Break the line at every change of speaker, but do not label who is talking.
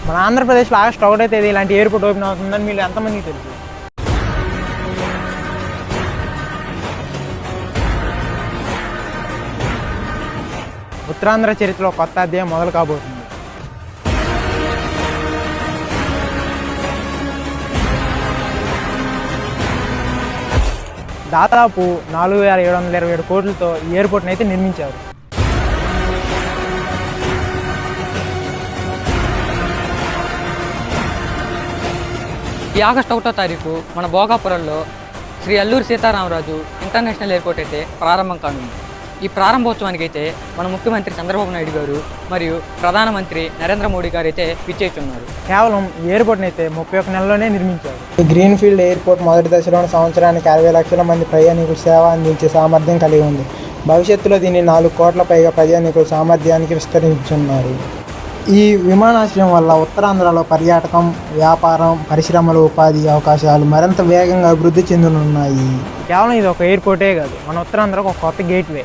మన ఆంధ్రప్రదేశ్లో ఆగస్టు 1వ తేదీ ఇలాంటి ఎయిర్పోర్ట్ ఓపెన్ అవుతుందని మీరు ఎంతమందికి తెలుసు? ఉత్తరాంధ్ర చరిత్రలో కొత్త అధ్యాయం మొదలు కాబోతుంది. దాదాపు 4,727 కోట్లతో ఈ ఎయిర్పోర్ట్ని అయితే నిర్మించారు.
ఈ ఆగస్టు 1వ తారీఖు మన భోగాపురంలో శ్రీ అల్లూరి సీతారామరాజు ఇంటర్నేషనల్ ఎయిర్పోర్ట్ అయితే ప్రారంభం కానుంది. ఈ ప్రారంభోత్సవానికి అయితే మన ముఖ్యమంత్రి చంద్రబాబు నాయుడు గారు మరియు ప్రధానమంత్రి నరేంద్ర మోడీ గారు అయితే విచ్చేస్తున్నారు.
కేవలం ఈ ఎయిర్పోర్ట్ని అయితే 31 నెలల్లోనే నిర్మించారు.
ఈ గ్రీన్ఫీల్డ్ ఎయిర్పోర్ట్ మొదటి దశలోని సంవత్సరానికి 60 లక్షల మంది ప్రయాణికులు సేవ అందించే సామర్థ్యం కలిగి ఉంది. భవిష్యత్తులో దీన్ని 4 కోట్ల పైగా ప్రయాణికుల సామర్థ్యానికి విస్తరించున్నారు. ఈ విమానాశ్రయం వల్ల ఉత్తరాంధ్రలో పర్యాటకం, వ్యాపారం, పరిశ్రమలు, ఉపాధి అవకాశాలు మరింత వేగంగా అభివృద్ధి చెందనున్నాయి.
కేవలం ఇది ఒక ఎయిర్పోర్టే కాదు, మన ఉత్తరాంధ్రకు ఒక కొత్త గేట్వే.